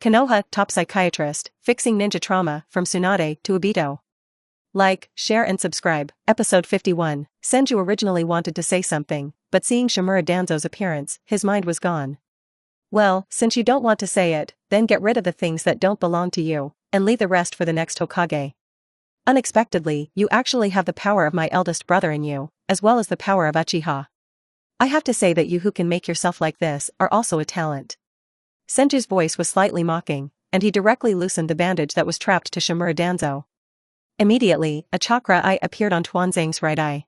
Konoha, top psychiatrist, fixing ninja trauma, from Tsunade to Obito. Like, share and subscribe. Episode 51. Senju originally wanted to say something, but seeing Shimura Danzo's appearance, his mind was gone. Well, since you don't want to say it, then get rid of the things that don't belong to you, and leave the rest for the next Hokage. Unexpectedly, you actually have the power of my eldest brother in you, as well as the power of Uchiha. I have to say that you who can make yourself like this are also a talent. Senju's voice was slightly mocking, and he directly loosened the bandage that was trapped to Shimura Danzo. Immediately, a chakra eye appeared on Tuanzang's right eye.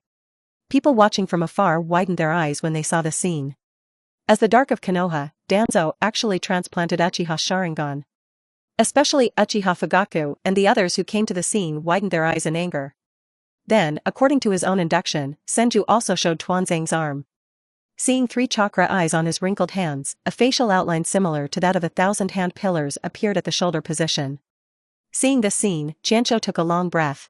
People watching from afar widened their eyes when they saw the scene. As the Dark of Konoha, Danzo actually transplanted Uchiha's Sharingan. Especially Uchiha Fugaku and the others who came to the scene widened their eyes in anger. Then, according to his own induction, Senju also showed Tuanzang's arm. Seeing 3 chakra eyes on his wrinkled hands, a facial outline similar to that of 1,000 hand pillars appeared at the shoulder position. Seeing this scene, Qianzhou took a long breath.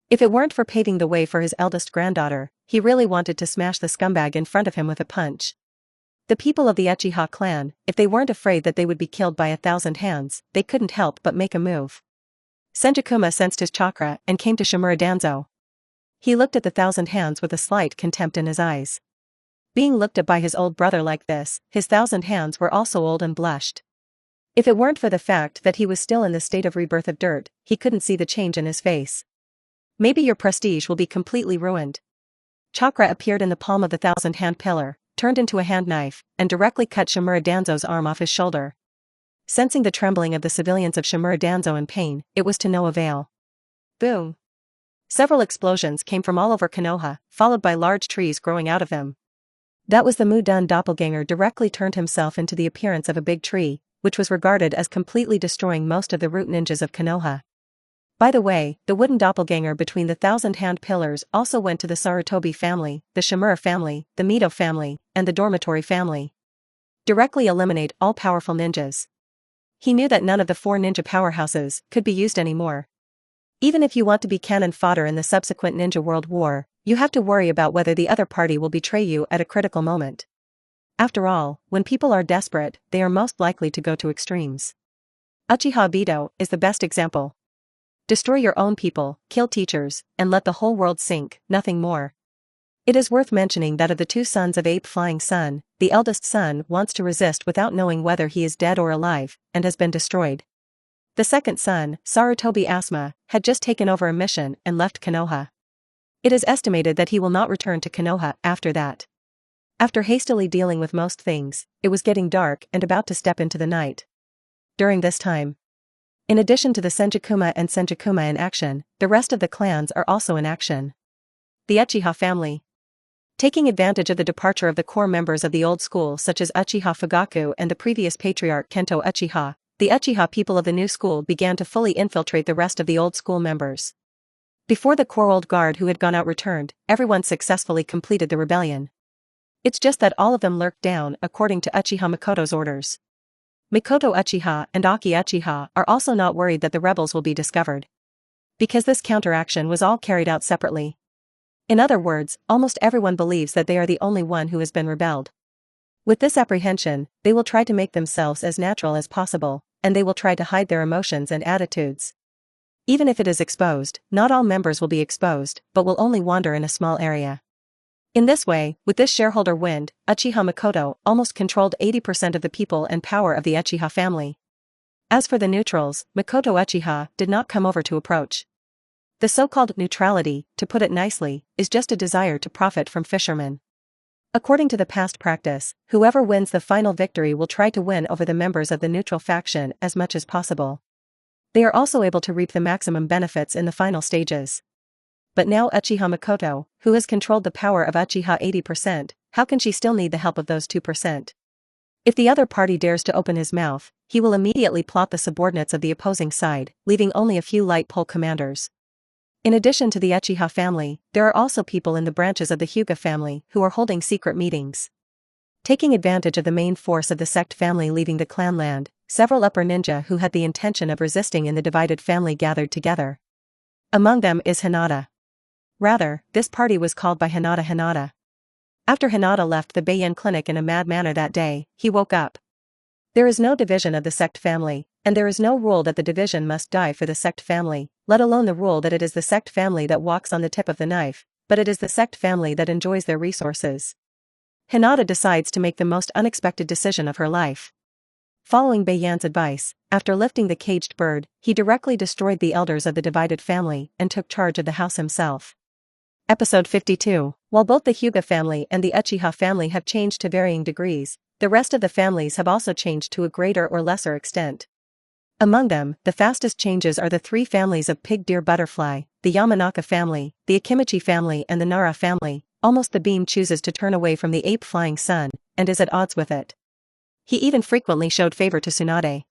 If it weren't for paving the way for his eldest granddaughter, he really wanted to smash the scumbag in front of him with a punch. The people of the Uchiha clan, if they weren't afraid that they would be killed by 1,000 hands, they couldn't help but make a move. Senjukuma sensed his chakra and came to Shimura Danzo. He looked at the 1,000 hands with a slight contempt in his eyes. Being looked at by his old brother like this, his 1,000 hands were also old and blushed. If it weren't for the fact that he was still in the state of rebirth of dirt, he couldn't see the change in his face. Maybe your prestige will be completely ruined. Chakra appeared in the palm of the 1,000 hand pillar, turned into a hand knife, and directly cut Shimura Danzo's arm off his shoulder. Sensing the trembling of the civilians of Shimura Danzo in pain, it was to no avail. Boom! Several explosions came from all over Konoha, followed by large trees growing out of them. That was the Mudun doppelganger directly turned himself into the appearance of a big tree, which was regarded as completely destroying most of the root ninjas of Konoha. By the way, the wooden doppelganger between the 1,000 hand pillars also went to the Sarutobi family, the Shimura family, the Mito family, and the dormitory family. Directly eliminate all powerful ninjas. He knew that none of the 4 ninja powerhouses could be used anymore. Even if you want to be cannon fodder in the subsequent Ninja World War, you have to worry about whether the other party will betray you at a critical moment. After all, when people are desperate, they are most likely to go to extremes. Uchiha Obito is the best example. Destroy your own people, kill teachers, and let the whole world sink, nothing more. It is worth mentioning that of the 2 sons of Ape Flying Sun, the eldest son wants to resist without knowing whether he is dead or alive, and has been destroyed. The second son, Sarutobi Asuma, had just taken over a mission and left Konoha. It is estimated that he will not return to Konoha after that. After hastily dealing with most things, it was getting dark and about to step into the night. During this time, in addition to the Senjukuma and Senjukuma in action, the rest of the clans are also in action. The Uchiha family. Taking advantage of the departure of the core members of the old school such as Uchiha Fugaku and the previous patriarch Kento Uchiha, the Uchiha people of the new school began to fully infiltrate the rest of the old school members. Before the core old guard who had gone out returned, everyone successfully completed the rebellion. It's just that all of them lurked down according to Uchiha Mikoto's orders. Mikoto Uchiha and Aki Uchiha are also not worried that the rebels will be discovered. Because this counteraction was all carried out separately. In other words, almost everyone believes that they are the only one who has been rebelled. With this apprehension, they will try to make themselves as natural as possible, and they will try to hide their emotions and attitudes. Even if it is exposed, not all members will be exposed, but will only wander in a small area. In this way, with this shareholder wind, Uchiha Mikoto almost controlled 80% of the people and power of the Uchiha family. As for the neutrals, Mikoto Uchiha did not come over to approach. The so-called neutrality, to put it nicely, is just a desire to profit from fishermen. According to the past practice, whoever wins the final victory will try to win over the members of the neutral faction as much as possible. They are also able to reap the maximum benefits in the final stages. But now Uchiha Mikoto, who has controlled the power of Uchiha 80%, how can she still need the help of those 2%? If the other party dares to open his mouth, he will immediately plot the subordinates of the opposing side, leaving only a few light pole commanders. In addition to the Uchiha family, there are also people in the branches of the Hyuga family who are holding secret meetings. Taking advantage of the main force of the sect family leaving the clan land, several upper ninja who had the intention of resisting in the divided family gathered together. Among them is Hinata. Rather, this party was called by Hinata. After Hinata left the Bei Yan clinic in a mad manner that day, he woke up. There is no division of the sect family, And there is no rule that the division must die for the sect family, let alone the rule that it is the sect family that walks on the tip of the knife, but it is the sect family that enjoys their resources. Hinata decides to make the most unexpected decision of her life. Following Bei Yan's advice, after lifting the caged bird, he directly destroyed the elders of the divided family and took charge of the house himself. Episode 52. While both the Hyuga family and the Uchiha family have changed to varying degrees, the rest of the families have also changed to a greater or lesser extent. Among them, the fastest changes are the three families of pig deer butterfly, the Yamanaka family, the Akimichi family and the Nara family. Almost the beam chooses to turn away from the ape flying sun, and is at odds with it. He even frequently showed favor to Tsunade.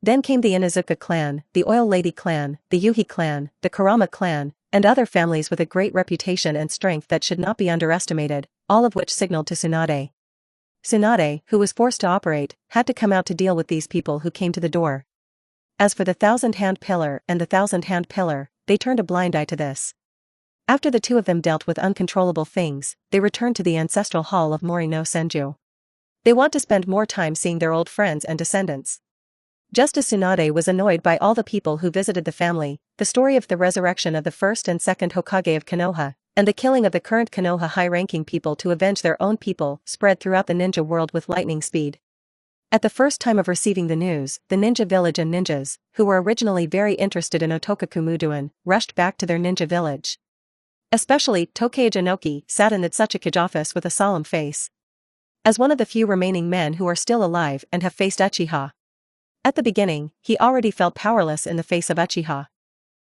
Then came the Inuzuka clan, the Oil Lady clan, the Yuhi clan, the Kurama clan, and other families with a great reputation and strength that should not be underestimated, all of which signaled to Tsunade. Tsunade, who was forced to operate, had to come out to deal with these people who came to the door. As for the Thousand-Hand Pillar and the Thousand-Hand Pillar, they turned a blind eye to this. After the two of them dealt with uncontrollable things, they returned to the ancestral hall of Mori no Senju. They want to spend more time seeing their old friends and descendants. Just as Tsunade was annoyed by all the people who visited the family, the story of the resurrection of the first and second Hokage of Konoha, and the killing of the current Konoha high-ranking people to avenge their own people, spread throughout the ninja world with lightning speed. At the first time of receiving the news, the ninja village and ninjas, who were originally very interested in Otokaku Muduan, rushed back to their ninja village. Especially, Tokei Janoki sat in the Tsuchikage office with a solemn face. As one of the few remaining men who are still alive and have faced Uchiha. At the beginning, he already felt powerless in the face of Uchiha.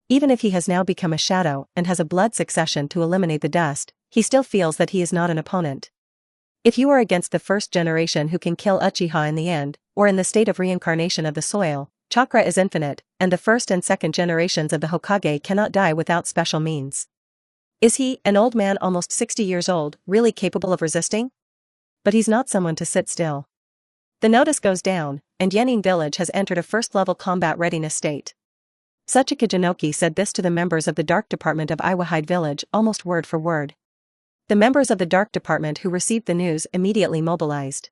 Even if he has now become a shadow and has a blood succession to eliminate the dust, he still feels that he is not an opponent. If you are against the first generation who can kill Uchiha in the end, or in the state of reincarnation of the soil, chakra is infinite, and the first and second generations of the Hokage cannot die without special means. Is he, an old man almost 60 years old, really capable of resisting? But he's not someone to sit still. The notice goes down, and Yenin village has entered a first-level combat readiness state. Tsuchikage Janoki said this to the members of the Dark Department of Iwahide village almost word for word. The members of the Dark Department who received the news immediately mobilized.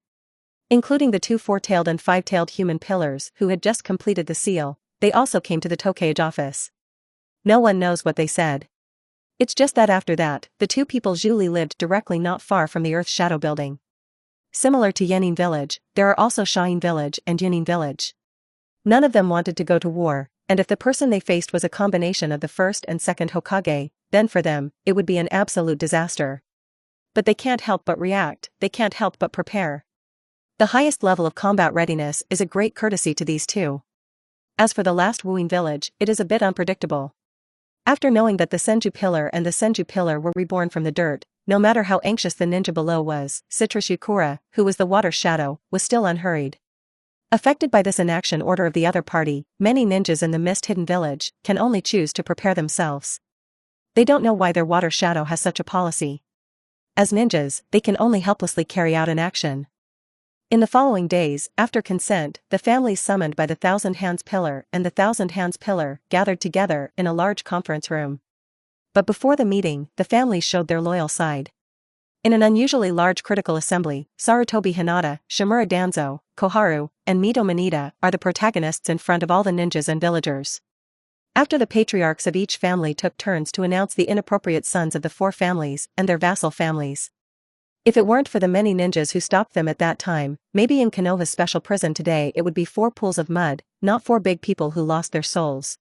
Including the two four-tailed and five-tailed human pillars who had just completed the seal, they also came to the Tokage office. No one knows what they said. It's just that after that, the two people Julie lived directly not far from the Earth Shadow Building. Similar to Yenin village, there are also Shain village and Yunin village. None of them wanted to go to war, and if the person they faced was a combination of the first and second Hokage, then for them, it would be an absolute disaster. But they can't help but react, they can't help but prepare. The highest level of combat readiness is a great courtesy to these two. As for the last Wuin village, it is a bit unpredictable. After knowing that the Senju Pillar and the Senju Pillar were reborn from the dirt, no matter how anxious the ninja below was, Citrus Yukura, who was the water shadow, was still unhurried. Affected by this inaction order of the other party, many ninjas in the mist-hidden village can only choose to prepare themselves. They don't know why their water shadow has such a policy. As ninjas, they can only helplessly carry out an action. In the following days, after consent, the families summoned by the Thousand Hands Pillar and the Thousand Hands Pillar gathered together in a large conference room. But before the meeting, the families showed their loyal side. In an unusually large critical assembly, Sarutobi Hinata, Shimura Danzo, Koharu, and Mito Manita are the protagonists in front of all the ninjas and villagers. After the patriarchs of each family took turns to announce the inappropriate sons of the four families and their vassal families. If it weren't for the many ninjas who stopped them at that time, maybe in Konoha's special prison today it would be 4 pools of mud, not 4 big people who lost their souls.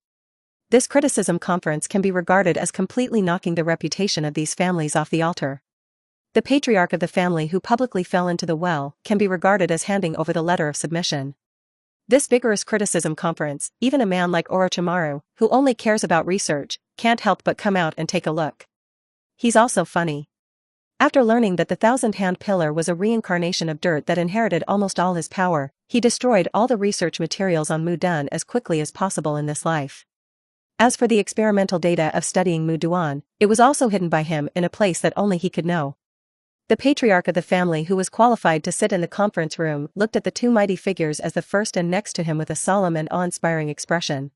This criticism conference can be regarded as completely knocking the reputation of these families off the altar. The patriarch of the family who publicly fell into the well can be regarded as handing over the letter of submission. This vigorous criticism conference, even a man like Orochimaru, who only cares about research, can't help but come out and take a look. He's also funny. After learning that the Thousand Hand Pillar was a reincarnation of dirt that inherited almost all his power, he destroyed all the research materials on Mudan as quickly as possible in this life. As for the experimental data of studying Muduan, it was also hidden by him in a place that only he could know. The patriarch of the family who was qualified to sit in the conference room looked at the two mighty figures as the first and next to him with a solemn and awe-inspiring expression.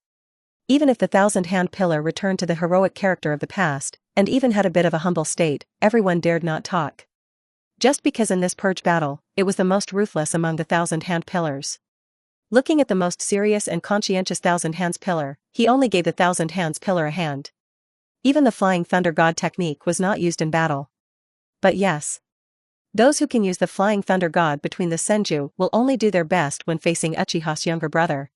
Even if the Thousand Hand Pillar returned to the heroic character of the past, and even had a bit of a humble state, everyone dared not talk. Just because in this purge battle, it was the most ruthless among the Thousand Hand Pillars. Looking at the most serious and conscientious Thousand Hands pillar, he only gave the Thousand Hands pillar a hand. Even the Flying Thunder God technique was not used in battle. But yes. Those who can use the Flying Thunder God between the Senju will only do their best when facing Uchiha's younger brother.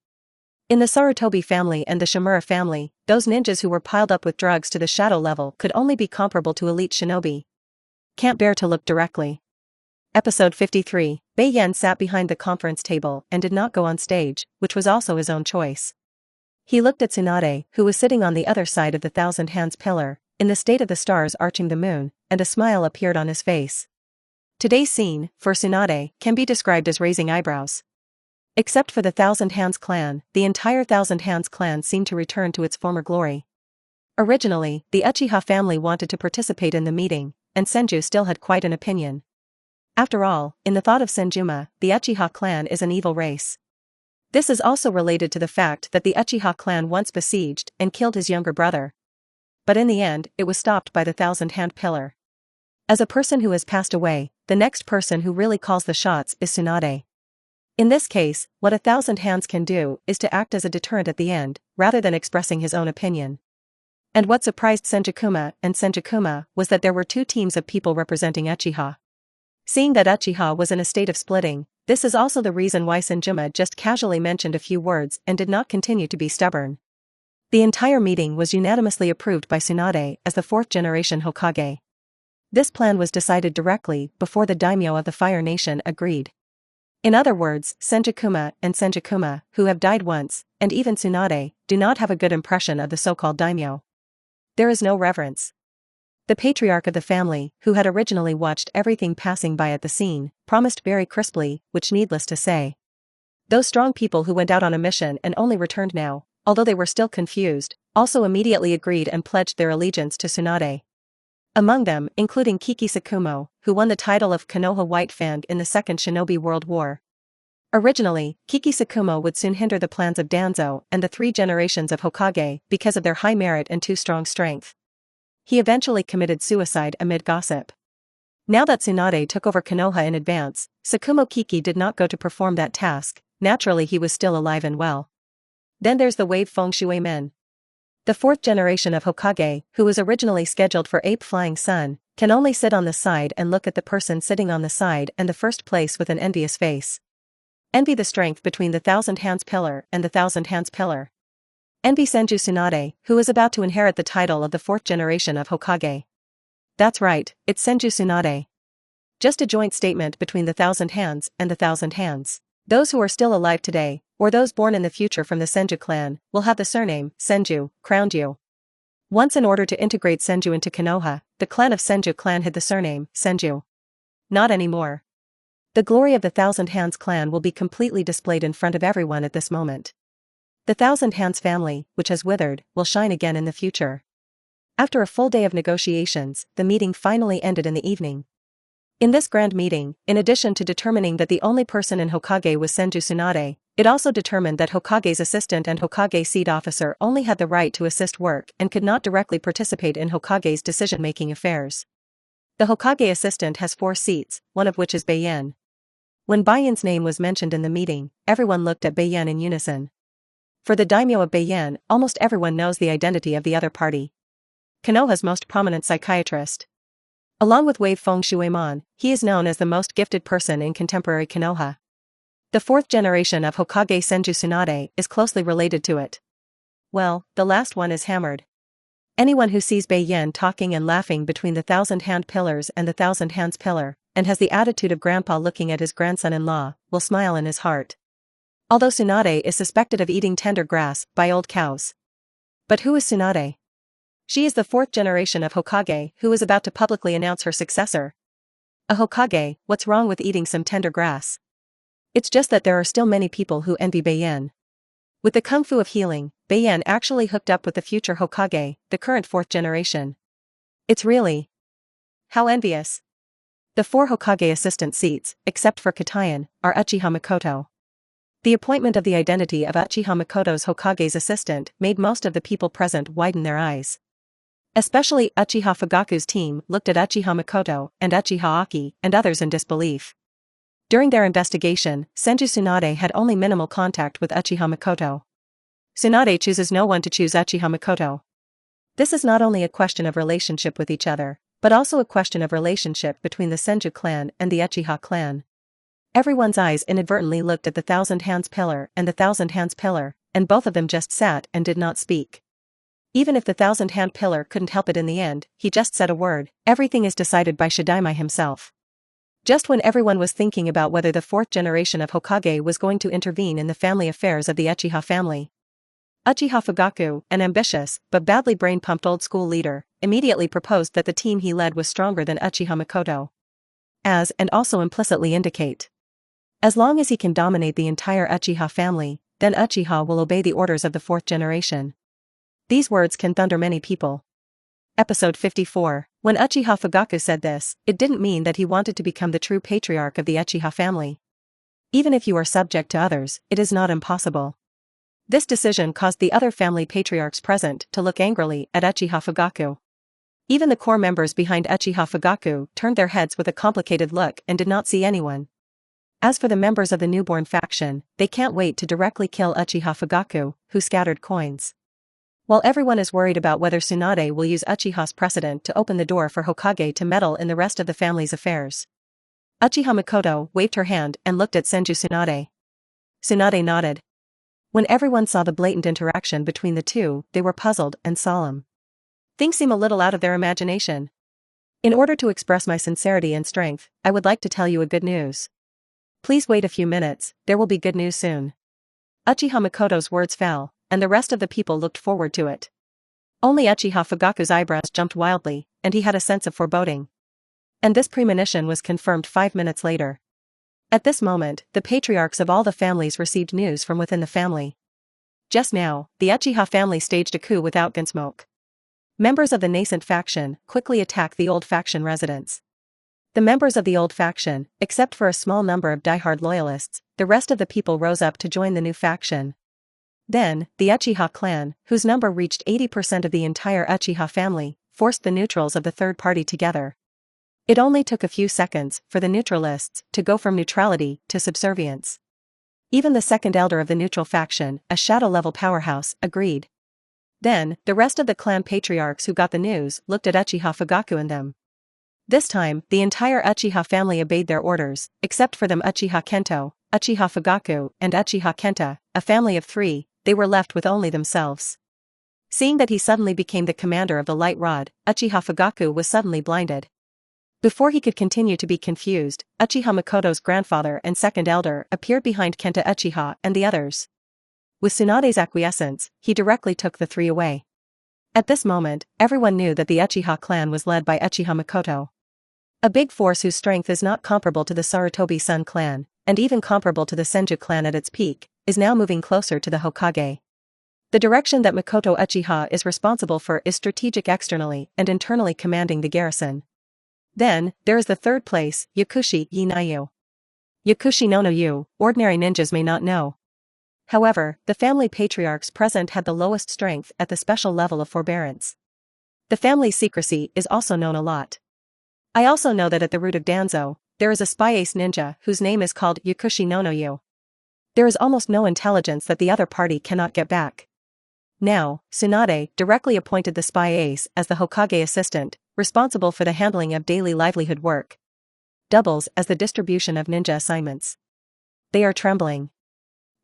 In the Sarutobi family and the Shimura family, those ninjas who were piled up with drugs to the shadow level could only be comparable to elite shinobi. Can't bear to look directly. Episode 53, Bei Yan sat behind the conference table and did not go on stage, which was also his own choice. He looked at Tsunade, who was sitting on the other side of the Thousand Hands pillar, in the state of the stars arching the moon, and a smile appeared on his face. Today's scene, for Tsunade, can be described as raising eyebrows. Except for the Thousand Hands clan, the entire Thousand Hands clan seemed to return to its former glory. Originally, the Uchiha family wanted to participate in the meeting, and Senju still had quite an opinion. After all, in the thought of Senjuma, the Uchiha clan is an evil race. This is also related to the fact that the Uchiha clan once besieged and killed his younger brother. But in the end, it was stopped by the Thousand Hand pillar. As a person who has passed away, the next person who really calls the shots is Tsunade. In this case, what a Thousand Hands can do is to act as a deterrent at the end, rather than expressing his own opinion. And what surprised Senjukuma was that there were two teams of people representing Uchiha. Seeing that Uchiha was in a state of splitting, this is also the reason why Senjuma just casually mentioned a few words and did not continue to be stubborn. The entire meeting was unanimously approved by Tsunade as the fourth generation Hokage. This plan was decided directly before the daimyo of the Fire Nation agreed. In other words, Senjukuma, who have died once, and even Tsunade, do not have a good impression of the so-called daimyo. There is no reverence. The patriarch of the family, who had originally watched everything passing by at the scene, promised very crisply, which needless to say. Those strong people who went out on a mission and only returned now, although they were still confused, also immediately agreed and pledged their allegiance to Tsunade. Among them, including Kiki Sakumo, who won the title of Konoha White Fang in the Second Shinobi World War. Originally, Kiki Sakumo would soon hinder the plans of Danzo and the three generations of Hokage because of their high merit and too strong strength. He eventually committed suicide amid gossip. Now that Tsunade took over Konoha in advance, Sakumo Kiki did not go to perform that task. Naturally he was still alive and well. Then there's the Wave Feng Shui Men. The fourth generation of Hokage, who was originally scheduled for Ape Flying Sun, can only sit on the side and look at the person sitting on the side and the first place with an envious face. Envy the strength between the Thousand Hands pillar and the Thousand Hands pillar. Envy Senju Tsunade, who is about to inherit the title of the fourth generation of Hokage. That's right, it's Senju Tsunade. Just a joint statement between the Thousand Hands and the Thousand Hands. Those who are still alive today, or those born in the future from the Senju clan, will have the surname Senju, crowned you. Once in order to integrate Senju into Konoha, the clan of Senju clan hid the surname Senju. Not anymore. The glory of the Thousand Hands clan will be completely displayed in front of everyone at this moment. The Thousand Hands family, which has withered, will shine again in the future. After a full day of negotiations, the meeting finally ended in the evening. In this grand meeting, in addition to determining that the only person in Hokage was Senju Tsunade, it also determined that Hokage's assistant and Hokage seed officer only had the right to assist work and could not directly participate in Hokage's decision-making affairs. The Hokage assistant has 4 seats, one of which is Bei Yan. When Bei Yan's name was mentioned in the meeting, everyone looked at Bei Yan in unison. For the daimyo of Bei Yan, almost everyone knows the identity of the other party. Konoha's most prominent psychiatrist. Along with Wave Feng Shueimon, he is known as the most gifted person in contemporary Konoha. The fourth generation of Hokage Senju Tsunade is closely related to it. Well, the last one is hammered. Anyone who sees Bei Yan talking and laughing between the Thousand Hand pillars and the Thousand Hands pillar, and has the attitude of grandpa looking at his grandson-in-law, will smile in his heart. Although Tsunade is suspected of eating tender grass by old cows. But who is Tsunade? She is the fourth generation of Hokage who is about to publicly announce her successor. A Hokage, what's wrong with eating some tender grass? It's just that there are still many people who envy Bei Yan. With the Kung Fu of healing, Bei Yan actually hooked up with the future Hokage, the current fourth generation. It's really how envious. The 4 Hokage assistant seats, except for Katayan, are Uchiha Makoto. The appointment of the identity of Uchiha Makoto's Hokage's assistant made most of the people present widen their eyes. Especially Uchiha Fugaku's team looked at Uchiha Makoto and Uchiha Aki and others in disbelief. During their investigation, Senju Tsunade had only minimal contact with Uchiha Makoto. Tsunade chooses no one to choose Uchiha Makoto. This is not only a question of relationship with each other, but also a question of relationship between the Senju clan and the Uchiha clan. Everyone's eyes inadvertently looked at the Thousand Hands Pillar and the Thousand Hands Pillar, and both of them just sat and did not speak. Even if the Thousand Hand Pillar couldn't help it in the end, he just said a word. Everything is decided by Shidaima himself. Just when everyone was thinking about whether the fourth generation of Hokage was going to intervene in the family affairs of the Uchiha family, Uchiha Fugaku, an ambitious, but badly brain-pumped old-school leader, immediately proposed that the team he led was stronger than Uchiha Makoto. And also implicitly indicate. As long as he can dominate the entire Uchiha family, then Uchiha will obey the orders of the fourth generation. These words can thunder many people. Episode 54. When Uchiha Fugaku said this, it didn't mean that he wanted to become the true patriarch of the Uchiha family. Even if you are subject to others, it is not impossible. This decision caused the other family patriarchs present to look angrily at Uchiha Fugaku. Even the core members behind Uchiha Fugaku turned their heads with a complicated look and did not see anyone. As for the members of the newborn faction, they can't wait to directly kill Uchiha Fugaku, who scattered coins. While everyone is worried about whether Tsunade will use Uchiha's precedent to open the door for Hokage to meddle in the rest of the family's affairs, Uchiha Makoto waved her hand and looked at Senju Tsunade. Tsunade nodded. When everyone saw the blatant interaction between the two, they were puzzled and solemn. Things seem a little out of their imagination. In order to express my sincerity and strength, I would like to tell you a good news. Please wait a few minutes, there will be good news soon. Uchiha Makoto's words fell, and the rest of the people looked forward to it. Only Uchiha Fugaku's eyebrows jumped wildly, and he had a sense of foreboding. And this premonition was confirmed 5 minutes later. At this moment, the patriarchs of all the families received news from within the family. Just now, the Uchiha family staged a coup without Gunsmoke. Members of the nascent faction quickly attacked the old faction residents. The members of the old faction, except for a small number of diehard loyalists, the rest of the people rose up to join the new faction. Then, the Uchiha clan, whose number reached 80% of the entire Uchiha family, forced the neutrals of the third party together. It only took a few seconds for the neutralists to go from neutrality to subservience. Even the second elder of the neutral faction, a shadow-level powerhouse, agreed. Then, the rest of the clan patriarchs who got the news looked at Uchiha Fugaku and them. This time, the entire Uchiha family obeyed their orders, except for them Uchiha Kento, Uchiha Fugaku, and Uchiha Kenta, a family of 3, they were left with only themselves. Seeing that he suddenly became the commander of the Light Rod, Uchiha Fugaku was suddenly blinded. Before he could continue to be confused, Uchiha Makoto's grandfather and second elder appeared behind Kenta Uchiha and the others. With Tsunade's acquiescence, he directly took the 3 away. At this moment, everyone knew that the Uchiha clan was led by Uchiha Makoto. A big force whose strength is not comparable to the Sarutobi Sun clan, and even comparable to the Senju clan at its peak, is now moving closer to the Hokage. The direction that Makoto Uchiha is responsible for is strategic externally and internally commanding the garrison. Then, there is the third place, Yakushi Yi Nayu. Yakushi no no Yu, ordinary ninjas may not know. However, the family patriarchs present had the lowest strength at the special level of forbearance. The family's secrecy is also known a lot. I also know that at the root of Danzo, there is a spy ace ninja whose name is called Yakushi no no Yu. There is almost no intelligence that the other party cannot get back. Now, Tsunade directly appointed the spy ace as the Hokage assistant, responsible for the handling of daily livelihood work. Doubles as the distribution of ninja assignments. They are trembling.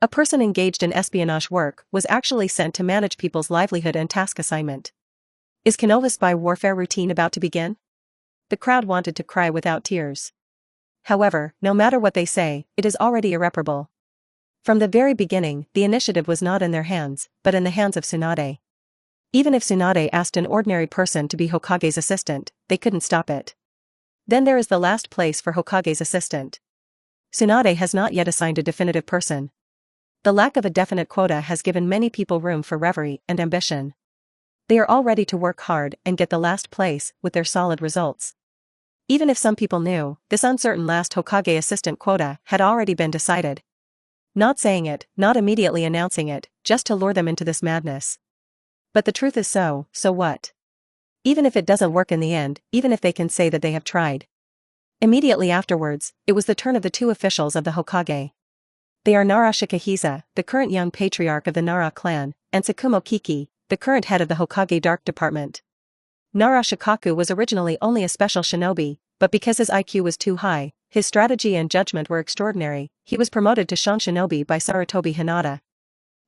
A person engaged in espionage work was actually sent to manage people's livelihood and task assignment. Is Konoha's spy warfare routine about to begin? The crowd wanted to cry without tears. However, no matter what they say, it is already irreparable. From the very beginning, the initiative was not in their hands, but in the hands of Tsunade. Even if Tsunade asked an ordinary person to be Hokage's assistant, they couldn't stop it. Then there is the last place for Hokage's assistant. Tsunade has not yet assigned a definitive person. The lack of a definite quota has given many people room for reverie and ambition. They are all ready to work hard and get the last place with their solid results. Even if some people knew, this uncertain last Hokage assistant quota had already been decided. Not saying it, not immediately announcing it, just to lure them into this madness. But the truth is so what? Even if it doesn't work in the end, even if they can say that they have tried. Immediately afterwards, it was the turn of the two officials of the Hokage. They are Nara Shikahisa, the current young patriarch of the Nara clan, and Tsukumo Kiki, the current head of the Hokage Dark Department. Nara Shikaku was originally only a special shinobi, but because his IQ was too high, his strategy and judgment were extraordinary, he was promoted to Shon Shinobi by Sarutobi Hinata.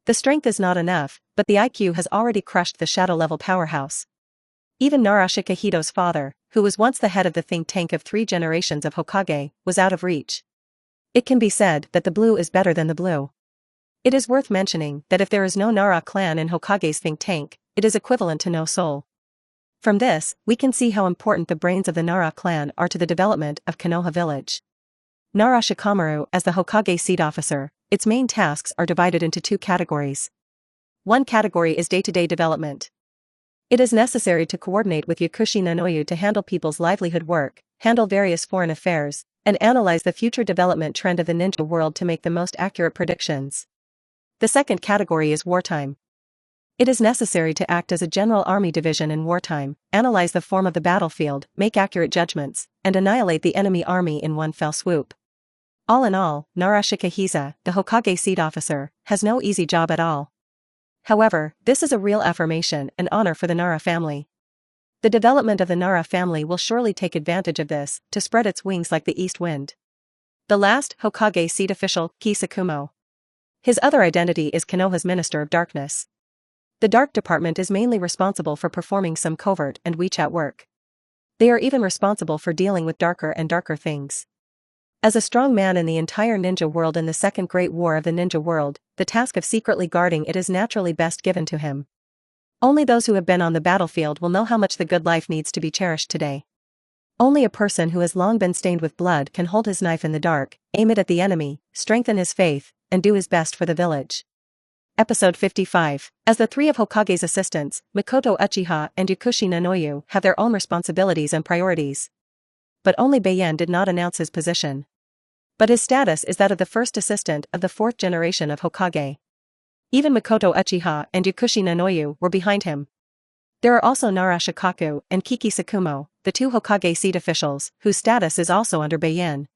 The strength is not enough, but the IQ has already crushed the shadow-level powerhouse. Even Nara Shikahido's father, who was once the head of the think tank of 3 generations of Hokage, was out of reach. It can be said that the blue is better than the blue. It is worth mentioning that if there is no Nara clan in Hokage's think tank, it is equivalent to no soul. From this, we can see how important the brains of the Nara clan are to the development of Konoha village. Nara Shikamaru, as the Hokage seat officer, its main tasks are divided into 2 categories. One category is day-to-day development. It is necessary to coordinate with Yakushi Nanoyu to handle people's livelihood work, handle various foreign affairs, and analyze the future development trend of the ninja world to make the most accurate predictions. The second category is wartime. It is necessary to act as a general army division in wartime, analyze the form of the battlefield, make accurate judgments, and annihilate the enemy army in one fell swoop. All in all, Nara Shikahisa, the Hokage seat officer, has no easy job at all. However, this is a real affirmation and honor for the Nara family. The development of the Nara family will surely take advantage of this, to spread its wings like the east wind. The last Hokage seat official, Ki Sakumo. His other identity is Konoha's Minister of Darkness. The Dark Department is mainly responsible for performing some covert and WeChat work. They are even responsible for dealing with darker and darker things. As a strong man in the entire ninja world in the Second Great War of the Ninja World, the task of secretly guarding it is naturally best given to him. Only those who have been on the battlefield will know how much the good life needs to be cherished today. Only a person who has long been stained with blood can hold his knife in the dark, aim it at the enemy, strengthen his faith, and do his best for the village. Episode 55. As the 3 of Hokage's assistants, Mikoto Uchiha and Yakushi Nanoyu have their own responsibilities and priorities. But only Bei Yan did not announce his position. But his status is that of the first assistant of the 4th generation of Hokage. Even Mikoto Uchiha and Yakushi Nanoyu were behind him. There are also Nara Shikaku and Kiki Sakumo, the 2 Hokage seat officials, whose status is also under Bei Yan.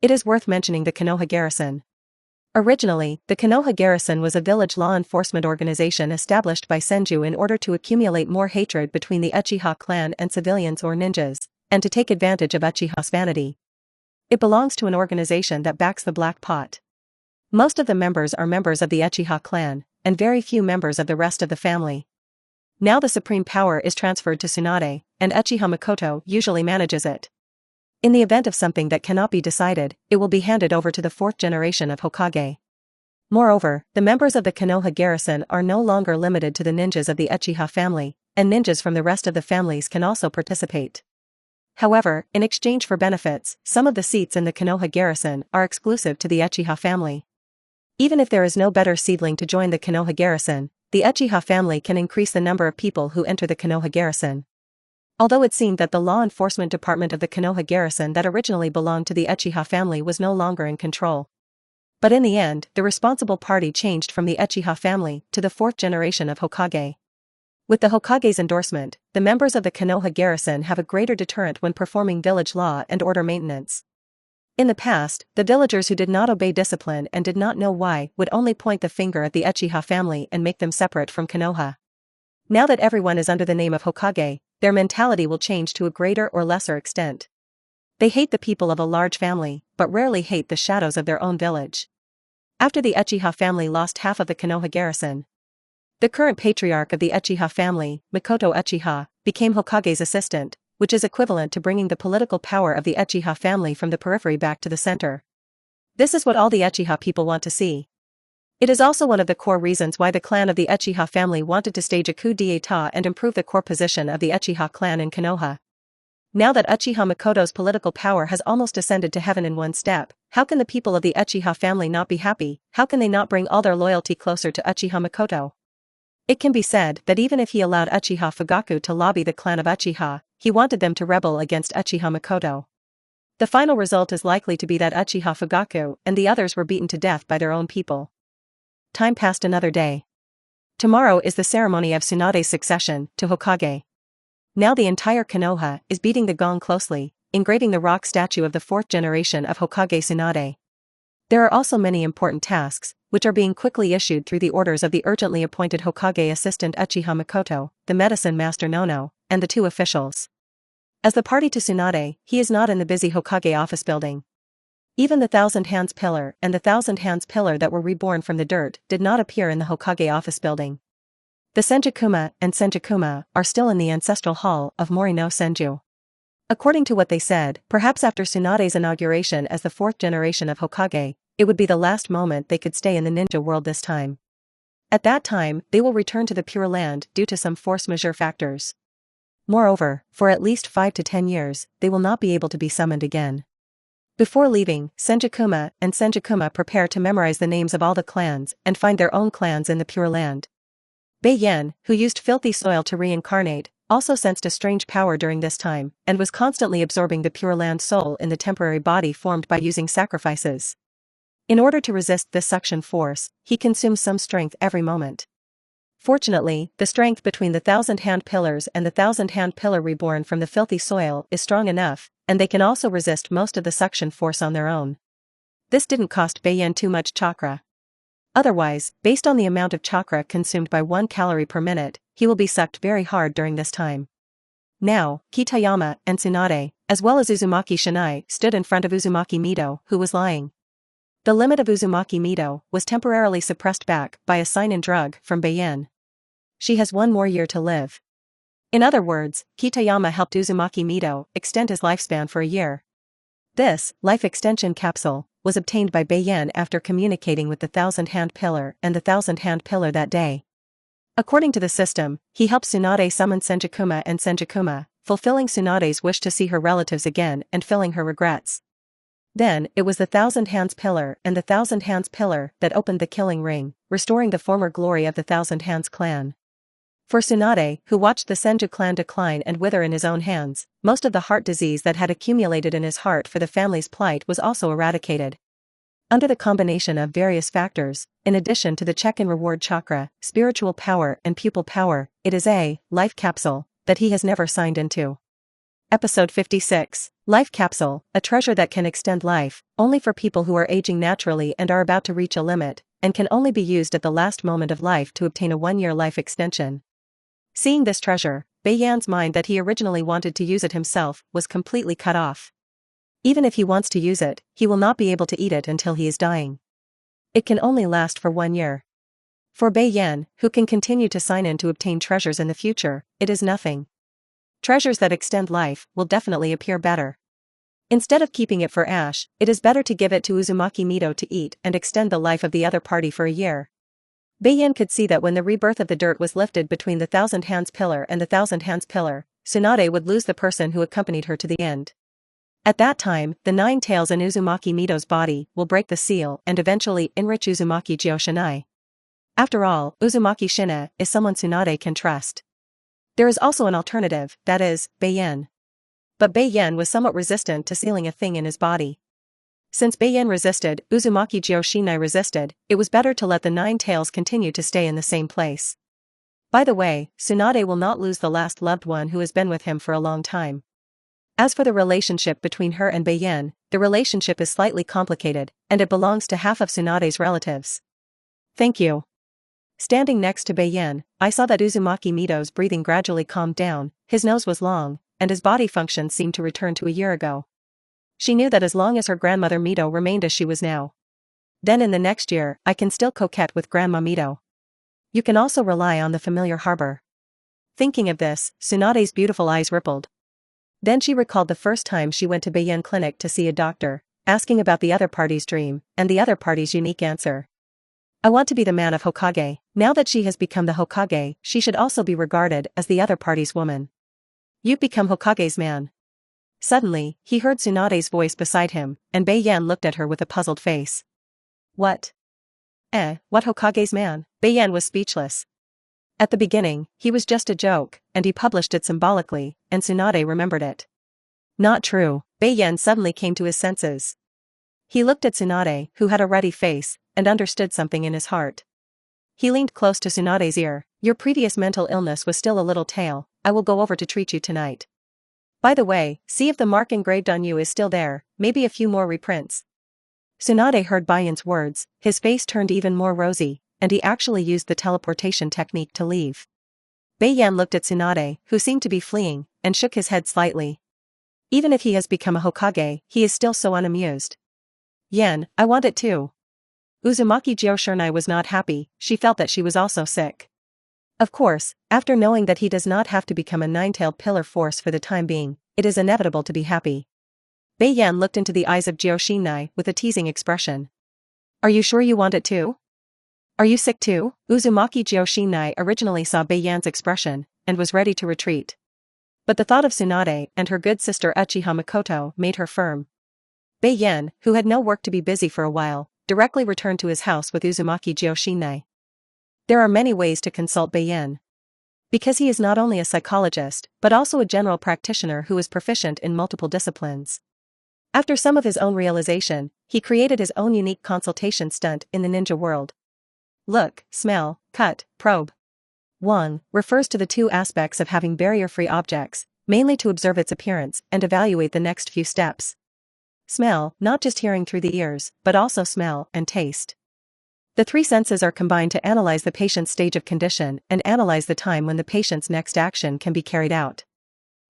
It is worth mentioning the Konoha garrison. Originally, the Konoha garrison was a village law enforcement organization established by Senju in order to accumulate more hatred between the Uchiha clan and civilians or ninjas, and to take advantage of Uchiha's vanity. It belongs to an organization that backs the Black Pot. Most of the members are members of the Uchiha clan, and very few members of the rest of the family. Now the supreme power is transferred to Tsunade, and Uchiha Mikoto usually manages it. In the event of something that cannot be decided, it will be handed over to the 4th generation of Hokage. Moreover, the members of the Konoha garrison are no longer limited to the ninjas of the Uchiha family, and ninjas from the rest of the families can also participate. However, in exchange for benefits, some of the seats in the Konoha garrison are exclusive to the Uchiha family. Even if there is no better seedling to join the Konoha garrison, the Uchiha family can increase the number of people who enter the Konoha garrison. Although it seemed that the law enforcement department of the Konoha garrison that originally belonged to the Uchiha family was no longer in control. But in the end, the responsible party changed from the Uchiha family to the 4th generation of Hokage. With the Hokage's endorsement, the members of the Konoha garrison have a greater deterrent when performing village law and order maintenance. In the past, the villagers who did not obey discipline and did not know why would only point the finger at the Uchiha family and make them separate from Konoha. Now that everyone is under the name of Hokage, their mentality will change to a greater or lesser extent. They hate the people of a large family, but rarely hate the shadows of their own village. After the Uchiha family lost half of the Konoha garrison, the current patriarch of the Uchiha family, Mikoto Uchiha, became Hokage's assistant, which is equivalent to bringing the political power of the Uchiha family from the periphery back to the center. This is what all the Uchiha people want to see. It is also one of the core reasons why the clan of the Uchiha family wanted to stage a coup d'état and improve the core position of the Uchiha clan in Konoha. Now that Uchiha Mikoto's political power has almost ascended to heaven in one step, how can the people of the Uchiha family not be happy? How can they not bring all their loyalty closer to Uchiha Mikoto? It can be said that even if he allowed Uchiha Fugaku to lobby the clan of Uchiha, he wanted them to rebel against Uchiha Mikoto. The final result is likely to be that Uchiha Fugaku and the others were beaten to death by their own people. Time passed another day. Tomorrow is the ceremony of Tsunade's succession to Hokage. Now the entire Konoha is beating the gong closely, engraving the rock statue of the fourth generation of Hokage Tsunade. There are also many important tasks, which are being quickly issued through the orders of the urgently appointed Hokage assistant Uchiha Mikoto, the medicine master Nono, and the two officials. As the party to Tsunade, he is not in the busy Hokage office building. Even the Thousand Hands Pillar and the Thousand Hands Pillar that were reborn from the dirt did not appear in the Hokage office building. The Senjukuma and Senjukuma are still in the ancestral hall of Mori no Senju. According to what they said, perhaps after Tsunade's inauguration as the fourth generation of Hokage, it would be the last moment they could stay in the ninja world this time. At that time, they will return to the Pure Land due to some force majeure factors. Moreover, for at least 5 to 10 years, they will not be able to be summoned again. Before leaving, Senjukuma and Senjukuma prepare to memorize the names of all the clans and find their own clans in the Pure Land. Bei Yan, who used filthy soil to reincarnate, also sensed a strange power during this time and was constantly absorbing the Pure Land soul in the temporary body formed by using sacrifices. In order to resist this suction force, he consumes some strength every moment. Fortunately, the strength between the Thousand Hand Pillars and the Thousand Hand Pillar reborn from the filthy soil is strong enough, and they can also resist most of the suction force on their own. This didn't cost Bei Yan too much chakra. Otherwise, based on the amount of chakra consumed by 1 calorie per minute, he will be sucked very hard during this time. Now, Kitayama and Tsunade, as well as Uzumaki Shinai, stood in front of Uzumaki Mito, who was lying. The limit of Uzumaki Mito was temporarily suppressed back by a sign-in drug from Bei Yan. She has 1 more year to live. In other words, Kitayama helped Uzumaki Mito extend his lifespan for a year. This life extension capsule was obtained by Bei Yan after communicating with the Thousand Hand Pillar and the Thousand Hand Pillar that day. According to the system, he helped Tsunade summon Senjukuma and Senjukuma, fulfilling Tsunade's wish to see her relatives again and filling her regrets. Then, it was the Thousand Hands Pillar and the Thousand Hands Pillar that opened the killing ring, restoring the former glory of the Thousand Hands clan. For Tsunade, who watched the Senju clan decline and wither in his own hands, most of the heart disease that had accumulated in his heart for the family's plight was also eradicated. Under the combination of various factors, in addition to the check and reward chakra, spiritual power and pupil power, it is a life capsule that he has never signed into. Episode 56, Life Capsule, a treasure that can extend life, only for people who are aging naturally and are about to reach a limit, and can only be used at the last moment of life to obtain a 1-year life extension. Seeing this treasure, Bei Yan's mind that he originally wanted to use it himself was completely cut off. Even if he wants to use it, he will not be able to eat it until he is dying. It can only last for 1 year. For Bei Yan, who can continue to sign in to obtain treasures in the future, it is nothing. Treasures that extend life will definitely appear better. Instead of keeping it for Ash, it is better to give it to Uzumaki Mito to eat and extend the life of the other party for a year. Bei Yan could see that when the rebirth of the dirt was lifted between the Thousand Hands Pillar and the Thousand Hands Pillar, Tsunade would lose the person who accompanied her to the end. At that time, the 9 tails in Uzumaki Mito's body will break the seal and eventually enrich Uzumaki Joshinai. After all, Uzumaki Shina is someone Tsunade can trust. There is also an alternative, that is, Bei Yan. But Bei Yan was somewhat resistant to sealing a thing in his body. Since Bei Yan resisted, Uzumaki Joshinai resisted, it was better to let the 9 tails continue to stay in the same place. By the way, Tsunade will not lose the last loved one who has been with him for a long time. As for the relationship between her and Bei Yan, the relationship is slightly complicated, and it belongs to half of Tsunade's relatives. Thank you. Standing next to Bei Yan, I saw that Uzumaki Mito's breathing gradually calmed down, his nose was long, and his body function seemed to return to a year ago. She knew that as long as her grandmother Mito remained as she was now, then in the next year, I can still coquette with Grandma Mito. You can also rely on the familiar harbor. Thinking of this, Tsunade's beautiful eyes rippled. Then she recalled the first time she went to Bei Yan Clinic to see a doctor, asking about the other party's dream, and the other party's unique answer. I want to be the man of Hokage. Now that she has become the Hokage, she should also be regarded as the other party's woman. You've become Hokage's man. Suddenly, he heard Tsunade's voice beside him, and Bei Yan looked at her with a puzzled face. What? What Hokage's man? Bei Yan was speechless. At the beginning, he was just a joke, and he published it symbolically, and Tsunade remembered it. Not true. Bei Yan suddenly came to his senses. He looked at Tsunade, who had a ruddy face, and understood something in his heart. He leaned close to Tsunade's ear. Your previous mental illness was still a little tale, I will go over to treat you tonight. By the way, see if the mark engraved on you is still there, maybe a few more reprints. Tsunade heard Bei Yan's words, his face turned even more rosy, and he actually used the teleportation technique to leave. Bei Yan looked at Tsunade, who seemed to be fleeing, and shook his head slightly. Even if he has become a Hokage, he is still so unamused. Yan, I want it too. Uzumaki Jyoshirnai was not happy, she felt that she was also sick. Of course, after knowing that he does not have to become a nine-tailed pillar force for the time being, it is inevitable to be happy. Bei Yan looked into the eyes of Jyoshirnai with a teasing expression. Are you sure you want it too? Are you sick too? Uzumaki Jyoshirnai originally saw Bei Yan's expression, and was ready to retreat. But the thought of Tsunade and her good sister Uchiha Makoto made her firm. Bei Yan, who had no work to be busy for a while, directly returned to his house with Uzumaki Jyoshirnai. There are many ways to consult Bei Yan. Because he is not only a psychologist, but also a general practitioner who is proficient in multiple disciplines. After some of his own realization, he created his own unique consultation stunt in the ninja world. Look, smell, cut, probe. Wang refers to the two aspects of having barrier-free objects, mainly to observe its appearance and evaluate the next few steps. Smell, not just hearing through the ears, but also smell and taste. The three senses are combined to analyze the patient's stage of condition and analyze the time when the patient's next action can be carried out.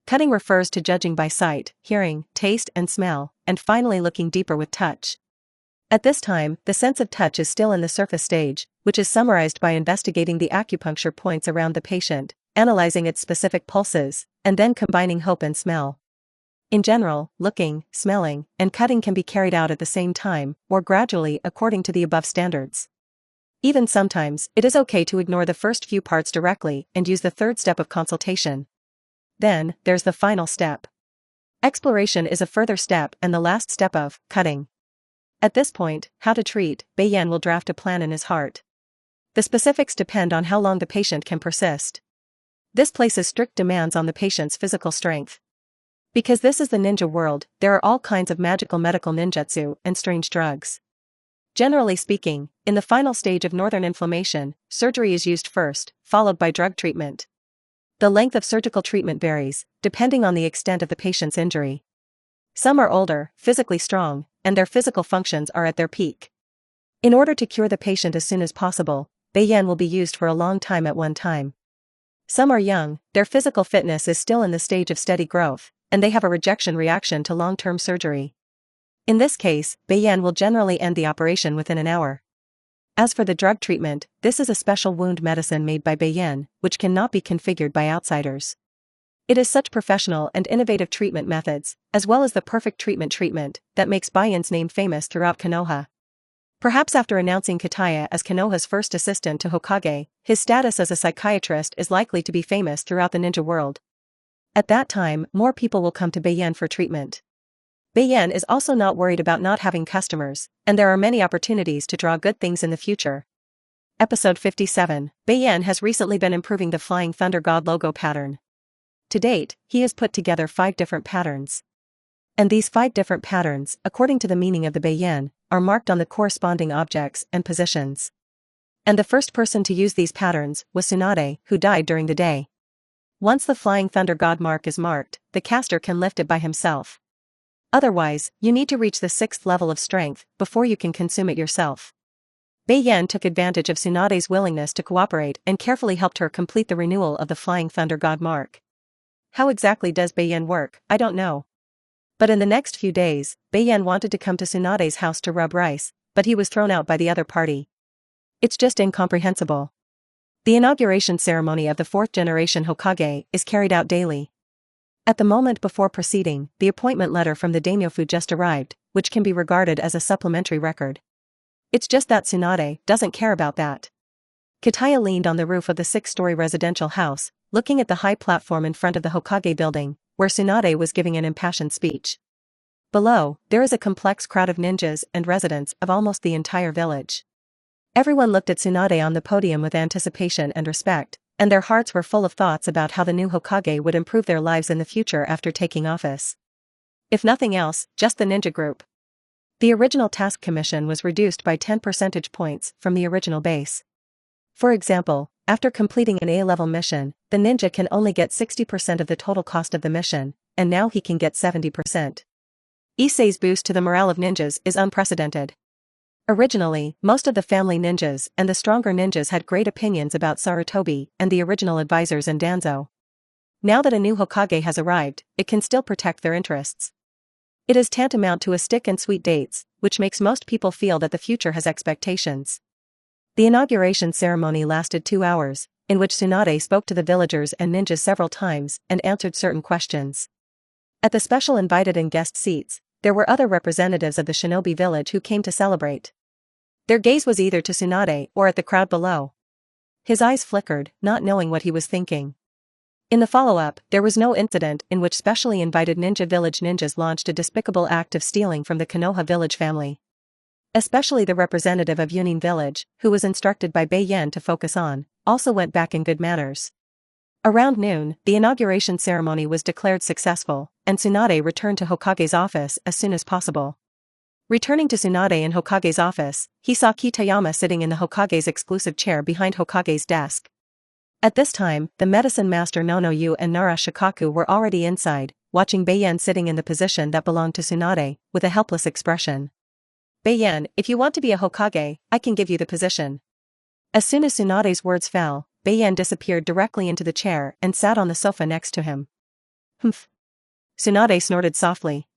Cutting refers to judging by sight, hearing, taste and smell, and finally looking deeper with touch. At this time, the sense of touch is still in the surface stage, which is summarized by investigating the acupuncture points around the patient, analyzing its specific pulses, and then combining hope and smell. In general, looking, smelling, and cutting can be carried out at the same time, or gradually according to the above standards. Even sometimes, it is okay to ignore the first few parts directly and use the third step of consultation. Then, there's the final step. Exploration is a further step and the last step of cutting. At this point, how to treat, Bei Yan will draft a plan in his heart. The specifics depend on how long the patient can persist. This places strict demands on the patient's physical strength. Because this is the ninja world, there are all kinds of magical medical ninjutsu and strange drugs. Generally speaking, in the final stage of northern inflammation, surgery is used first, followed by drug treatment. The length of surgical treatment varies, depending on the extent of the patient's injury. Some are older, physically strong, and their physical functions are at their peak. In order to cure the patient as soon as possible, Bei Yan will be used for a long time at one time. Some are young, their physical fitness is still in the stage of steady growth, and they have a rejection reaction to long-term surgery. In this case, Bei Yan will generally end the operation within an hour. As for the drug treatment, this is a special wound medicine made by Bei Yan, which cannot be configured by outsiders. It is such professional and innovative treatment methods, as well as the perfect treatment, that makes Bei Yan's name famous throughout Konoha. Perhaps after announcing Kataya as Konoha's first assistant to Hokage, his status as a psychiatrist is likely to be famous throughout the ninja world. At that time, more people will come to Bei Yan for treatment. Bei Yan is also not worried about not having customers, and there are many opportunities to draw good things in the future. Episode 57, Bei Yan has recently been improving the Flying Thunder God logo pattern. To date, he has put together 5 different patterns. And these 5 different patterns, according to the meaning of the Bei Yan, are marked on the corresponding objects and positions. And the first person to use these patterns was Tsunade, who died during the day. Once the Flying Thunder God mark is marked, the caster can lift it by himself. Otherwise, you need to reach the 6th level of strength before you can consume it yourself. Bei Yan took advantage of Tsunade's willingness to cooperate and carefully helped her complete the renewal of the Flying Thunder God mark. How exactly does Bei Yan work, I don't know. But in the next few days, Bei Yan wanted to come to Tsunade's house to rub rice, but he was thrown out by the other party. It's just incomprehensible. The inauguration ceremony of the 4th generation Hokage is carried out daily. At the moment before proceeding, the appointment letter from the daimyofu just arrived, which can be regarded as a supplementary record. It's just that Tsunade doesn't care about that. Kataya leaned on the roof of the 6-story residential house, looking at the high platform in front of the Hokage building, where Tsunade was giving an impassioned speech. Below, there is a complex crowd of ninjas and residents of almost the entire village. Everyone looked at Tsunade on the podium with anticipation and respect, and their hearts were full of thoughts about how the new Hokage would improve their lives in the future after taking office. If nothing else, just the ninja group. The original task commission was reduced by 10 percentage points from the original base. For example, after completing an A-level mission, the ninja can only get 60% of the total cost of the mission, and now he can get 70%. Issei's boost to the morale of ninjas is unprecedented. Originally, most of the family ninjas and the stronger ninjas had great opinions about Sarutobi and the original advisors in Danzo. Now that a new Hokage has arrived, it can still protect their interests. It is tantamount to a stick and sweet dates, which makes most people feel that the future has expectations. The inauguration ceremony lasted 2 hours, in which Tsunade spoke to the villagers and ninjas several times and answered certain questions. At the special invited and guest seats, there were other representatives of the shinobi village who came to celebrate. Their gaze was either to Tsunade or at the crowd below. His eyes flickered, not knowing what he was thinking. In the follow-up, there was no incident in which specially invited ninja village ninjas launched a despicable act of stealing from the Konoha village family. Especially the representative of Yunin village, who was instructed by Bei Yan to focus on, also went back in good manners. Around noon, the inauguration ceremony was declared successful, and Tsunade returned to Hokage's office as soon as possible. Returning to Tsunade in Hokage's office, he saw Kitayama sitting in the Hokage's exclusive chair behind Hokage's desk. At this time, the medicine master Nonoyu and Nara Shikaku were already inside, watching Bei Yan sitting in the position that belonged to Tsunade, with a helpless expression. Bei Yan, if you want to be a Hokage, I can give you the position. As soon as Tsunade's words fell, Bei Yan disappeared directly into the chair and sat on the sofa next to him. Humph. Tsunade snorted softly.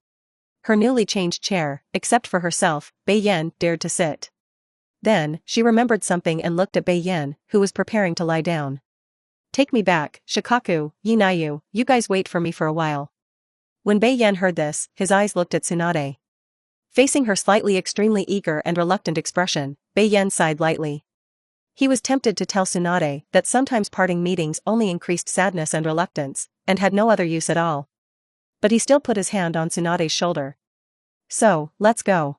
Her newly changed chair, except for herself, Bei Yan dared to sit. Then, she remembered something and looked at Bei Yan, who was preparing to lie down. Take me back, Shikaku, Yinayu, you guys wait for me for a while. When Bei Yan heard this, his eyes looked at Tsunade. Facing her slightly extremely eager and reluctant expression, Bei Yan sighed lightly. He was tempted to tell Tsunade that sometimes parting meetings only increased sadness and reluctance, and had no other use at all. But he still put his hand on Tsunade's shoulder. So, let's go.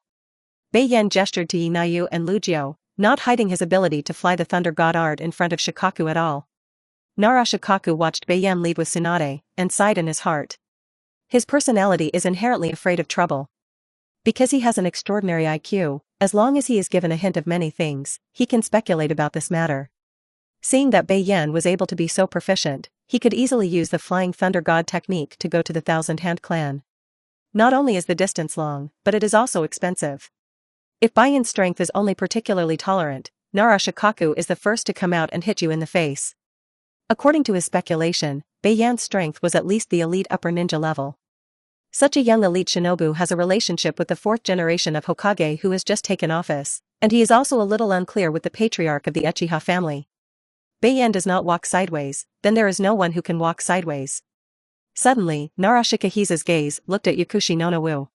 Bei Yan gestured to Yinayu and Lugio, not hiding his ability to fly the Thunder God Art in front of Shikaku at all. Nara Shikaku watched Bei Yan leave with Tsunade, and sighed in his heart. His personality is inherently afraid of trouble. Because he has an extraordinary IQ, as long as he is given a hint of many things, he can speculate about this matter. Seeing that Bei Yan was able to be so proficient, he could easily use the Flying Thunder God technique to go to the Thousand Hand Clan. Not only is the distance long, but it is also expensive. If Bei Yan's strength is only particularly tolerant, Nara Shikaku is the first to come out and hit you in the face. According to his speculation, Bei Yan's strength was at least the elite upper ninja level. Such a young elite shinobu has a relationship with the 4th generation of Hokage who has just taken office, and he is also a little unclear with the patriarch of the Uchiha family. Bei Yan does not walk sideways, then there is no one who can walk sideways. Suddenly, Nara Shikahisa's gaze looked at Yakushi Nonowu.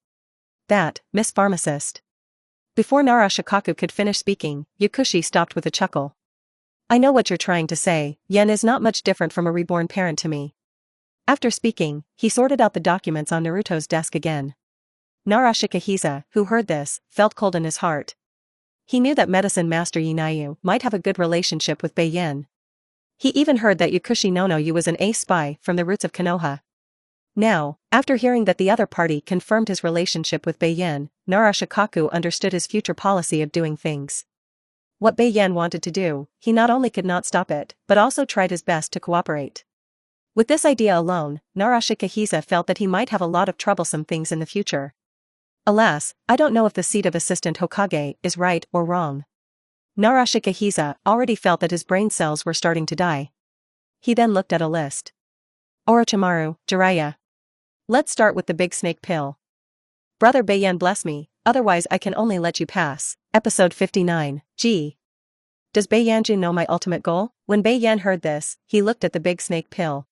That, Miss Pharmacist. Before Nara Shikaku could finish speaking, Yakushi stopped with a chuckle. I know what you're trying to say, Yen is not much different from a reborn parent to me. After speaking, he sorted out the documents on Naruto's desk again. Nara Shikahisa, who heard this, felt cold in his heart. He knew that Medicine Master Yinayu might have a good relationship with Bei Yan. He even heard that Yakushi Nonoyu was an ace spy from the roots of Konoha. Now, after hearing that the other party confirmed his relationship with Bei Yan, Nara Shikaku understood his future policy of doing things. What Bei Yan wanted to do, he not only could not stop it, but also tried his best to cooperate. With this idea alone, Nara Shikahisa felt that he might have a lot of troublesome things in the future. Alas, I don't know if the seat of Assistant Hokage is right or wrong. Nara Shikahisa already felt that his brain cells were starting to die. He then looked at a list. Orochimaru, Jiraiya. Let's start with the big snake pill. Brother Bei Yan bless me, otherwise I can only let you pass. Episode 59, G. Does Bei Yanjin know my ultimate goal? When Bei Yan heard this, he looked at the big snake pill.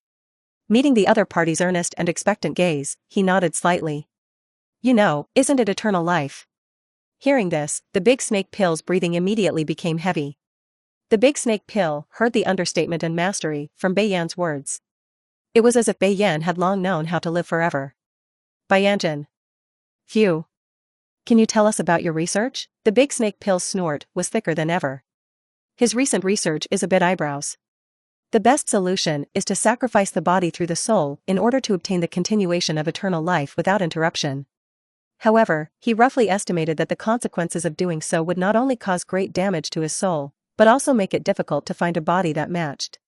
Meeting the other party's earnest and expectant gaze, he nodded slightly. You know, isn't it eternal life? Hearing this, the big snake pill's breathing immediately became heavy. The big snake pill heard the understatement and mastery from Bei Yan's words. It was as if Bei Yan had long known how to live forever. Bei Yanjin. Phew. Can you tell us about your research? The big snake pill's snort was thicker than ever. His recent research is a bit eyebrows. The best solution is to sacrifice the body through the soul in order to obtain the continuation of eternal life without interruption. However, he roughly estimated that the consequences of doing so would not only cause great damage to his soul, but also make it difficult to find a body that matched.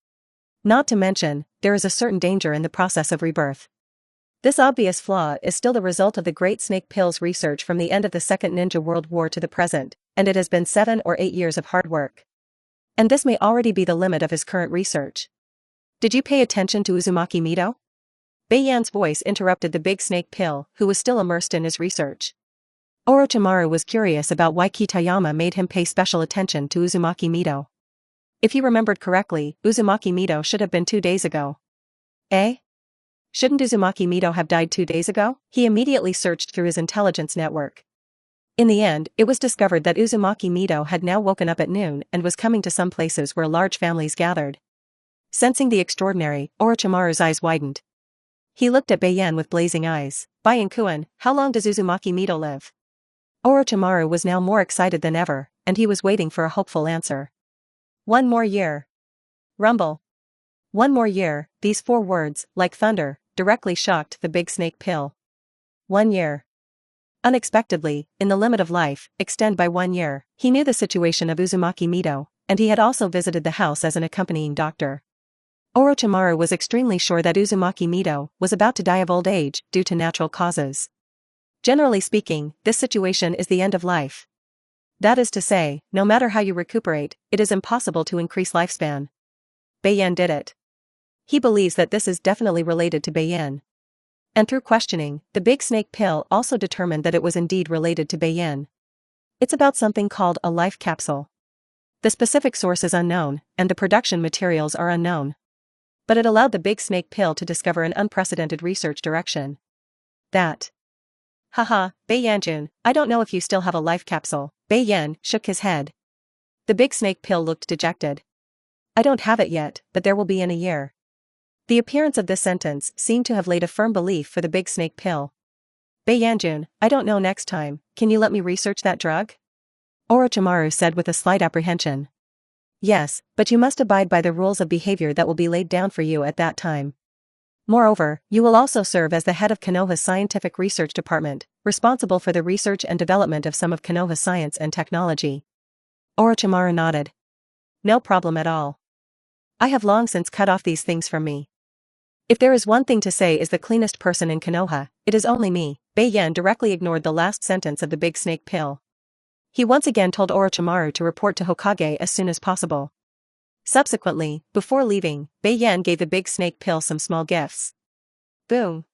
Not to mention, there is a certain danger in the process of rebirth. This obvious flaw is still the result of the Great Snake Pills research from the end of the Second Ninja World War to the present, and it has been 7 or 8 years of hard work. And this may already be the limit of his current research. Did you pay attention to Uzumaki Mito? Bei Yan's voice interrupted the big snake pill, who was still immersed in his research. Orochimaru was curious about why Kitayama made him pay special attention to Uzumaki Mito. If he remembered correctly, Uzumaki Mito should have been 2 days ago. Eh? Shouldn't Uzumaki Mito have died 2 days ago? He immediately searched through his intelligence network. In the end, it was discovered that Uzumaki Mito had now woken up at noon and was coming to some places where large families gathered. Sensing the extraordinary, Orochimaru's eyes widened. He looked at Bei Yan with blazing eyes. Bei Yan, how long does Uzumaki Mito live? Orochimaru was now more excited than ever, and he was waiting for a hopeful answer. 1 more year. Rumble. 1 more year, these 4 words, like thunder, directly shocked the big snake pill. 1 year. Unexpectedly, in the limit of life, extend by 1 year. He knew the situation of Uzumaki Mito, and he had also visited the house as an accompanying doctor. Orochimaru was extremely sure that Uzumaki Mito was about to die of old age due to natural causes. Generally speaking, this situation is the end of life. That is to say, no matter how you recuperate, it is impossible to increase lifespan. Bei Yan did it. He believes that this is definitely related to Bei Yan. And through questioning, the big snake pill also determined that it was indeed related to Bei Yan. It's about something called a life capsule. The specific source is unknown, and the production materials are unknown. But it allowed the big snake pill to discover an unprecedented research direction. That. Haha, Bei Yan-jun, I don't know if you still have a life capsule. Bei Yan shook his head. The big snake pill looked dejected. I don't have it yet, but there will be in a year. The appearance of this sentence seemed to have laid a firm belief for the big snake pill. Bei Yan-jun, I don't know next time, can you let me research that drug? Orochimaru said with a slight apprehension. Yes, but you must abide by the rules of behavior that will be laid down for you at that time. Moreover, you will also serve as the head of Konoha's scientific research department, responsible for the research and development of some of Konoha's science and technology. Orochimaru nodded. No problem at all. I have long since cut off these things from me. If there is one thing to say is the cleanest person in Konoha, it is only me. Bei Yan directly ignored the last sentence of the big snake pill. He once again told Orochimaru to report to Hokage as soon as possible. Subsequently, before leaving, Bei Yan gave the big snake pill some small gifts. Boom.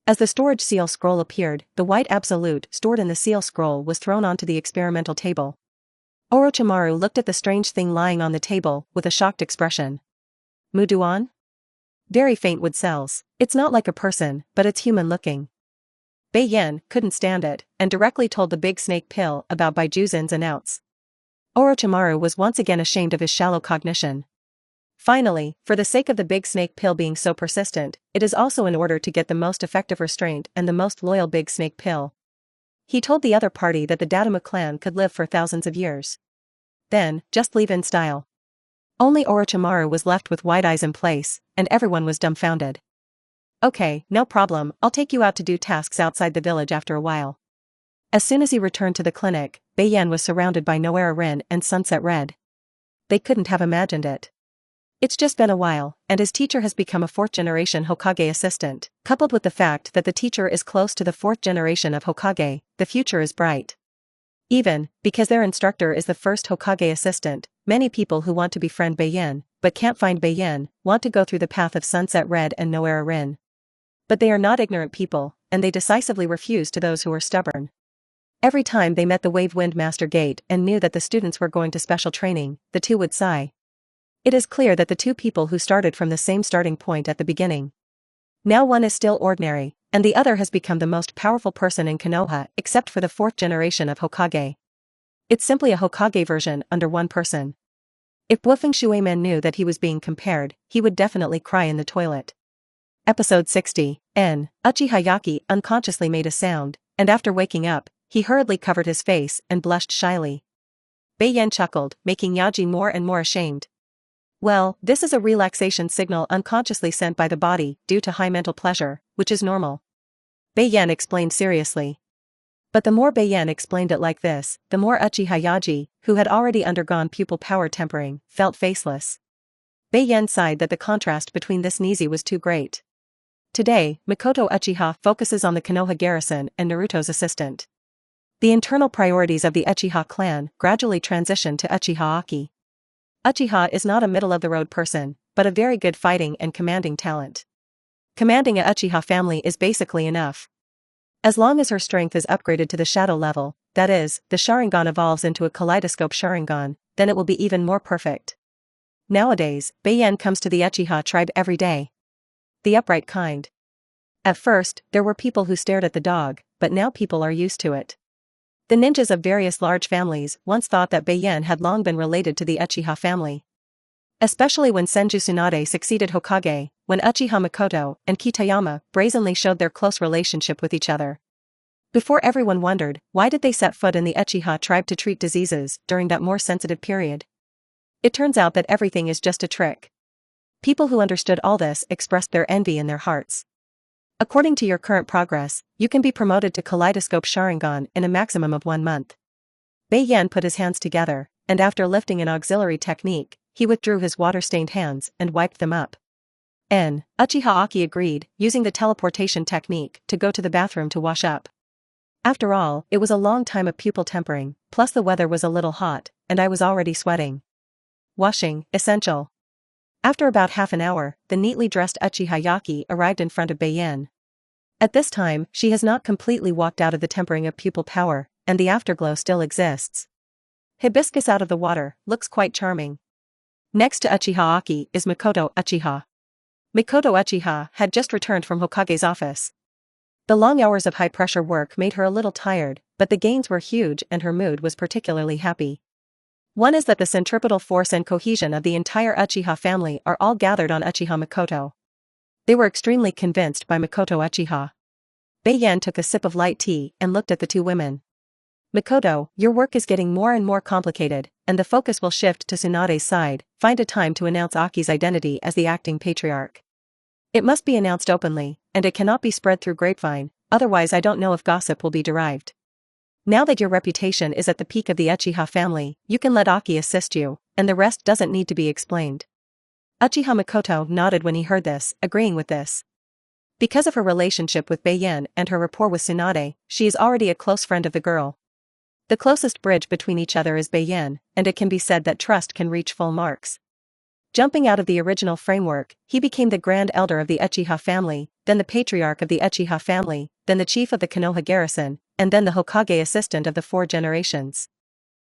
As the storage seal scroll appeared, the white absolute stored in the seal scroll was thrown onto the experimental table. Orochimaru looked at the strange thing lying on the table with a shocked expression. Muduan? Very faint wood cells. It's not like a person, but it's human looking. Bei Yan couldn't stand it, and directly told the big snake pill about Baijuzin's announce. Orochimaru was once again ashamed of his shallow cognition. Finally, for the sake of the big snake pill being so persistent, it is also in order to get the most effective restraint and the most loyal big snake pill. He told the other party that the Datama clan could live for thousands of years. Then, just leave in style. Only Orochimaru was left with wide eyes in place, and everyone was dumbfounded. Okay, no problem, I'll take you out to do tasks outside the village after a while. As soon as he returned to the clinic, Bei Yan was surrounded by Noera Rin and Sunset Red. They couldn't have imagined it. It's just been a while, and his teacher has become a 4th-generation Hokage assistant. Coupled with the fact that the teacher is close to the 4th generation of Hokage, the future is bright. Even, because their instructor is the first Hokage assistant, many people who want to befriend Bei Yan, but can't find Bei Yan, want to go through the path of Sunset Red and Noera Rin. But they are not ignorant people, and they decisively refuse to those who are stubborn. Every time they met the Wave Wind Master Gate and knew that the students were going to special training, the two would sigh. It is clear that the two people who started from the same starting point at the beginning. Now one is still ordinary, and the other has become the most powerful person in Konoha except for the 4th generation of Hokage. It's simply a Hokage version under one person. If Bluffing Shueman knew that he was being compared, he would definitely cry in the toilet. Episode 60, N. Uchi Hayaki unconsciously made a sound, and after waking up, he hurriedly covered his face and blushed shyly. Bei Yan chuckled, making Yaji more and more ashamed. Well, this is a relaxation signal unconsciously sent by the body due to high mental pleasure, which is normal. Bei Yan explained seriously. But the more Bei Yan explained it like this, the more Uchi Hayaji, who had already undergone pupil power tempering, felt faceless. Bei Yan sighed that the contrast between this and easy was too great. Today, Mikoto Uchiha focuses on the Konoha garrison and Naruto's assistant. The internal priorities of the Uchiha clan gradually transition to Uchiha Aki. Uchiha is not a middle-of-the-road person, but a very good fighting and commanding talent. Commanding a Uchiha family is basically enough. As long as her strength is upgraded to the shadow level, that is, the Sharingan evolves into a kaleidoscope Sharingan, then it will be even more perfect. Nowadays, Bei Yan comes to the Uchiha tribe every day. The upright kind. At first, there were people who stared at the dog, but now people are used to it. The ninjas of various large families once thought that Bei Yan had long been related to the Uchiha family. Especially when Senju Tsunade succeeded Hokage, when Uchiha Mikoto and Kitayama brazenly showed their close relationship with each other. Before everyone wondered, why did they set foot in the Uchiha tribe to treat diseases during that more sensitive period? It turns out that everything is just a trick. People who understood all this expressed their envy in their hearts. According to your current progress, you can be promoted to Kaleidoscope Sharingan in a maximum of 1 month. Bei Yan put his hands together, and after lifting an auxiliary technique, he withdrew his water-stained hands and wiped them up. Uchiha Aki agreed, using the teleportation technique to go to the bathroom to wash up. After all, it was a long time of pupil tempering, plus the weather was a little hot, and I was already sweating. Washing, essential. After about half an hour, the neatly dressed Uchiha Yaki arrived in front of Bei Yan. At this time, she has not completely walked out of the tempering of pupil power, and the afterglow still exists. Hibiscus out of the water, looks quite charming. Next to Uchiha Aki is Mikoto Uchiha. Mikoto Uchiha had just returned from Hokage's office. The long hours of high-pressure work made her a little tired, but the gains were huge and her mood was particularly happy. One is that the centripetal force and cohesion of the entire Uchiha family are all gathered on Uchiha Mikoto. They were extremely convinced by Mikoto Uchiha. Bei Yan took a sip of light tea and looked at the two women. Mikoto, your work is getting more and more complicated, and the focus will shift to Tsunade's side. Find a time to announce Aki's identity as the acting patriarch. It must be announced openly, and it cannot be spread through grapevine, otherwise I don't know if gossip will be derived. Now that your reputation is at the peak of the Uchiha family, you can let Aki assist you, and the rest doesn't need to be explained. Uchiha Mikoto nodded when he heard this, agreeing with this. Because of her relationship with Bei Yan and her rapport with Tsunade, she is already a close friend of the girl. The closest bridge between each other is Bei Yan, and it can be said that trust can reach full marks. Jumping out of the original framework, he became the grand elder of the Uchiha family, then the patriarch of the Uchiha family, then the chief of the Konoha garrison, and then the Hokage assistant of the 4 generations.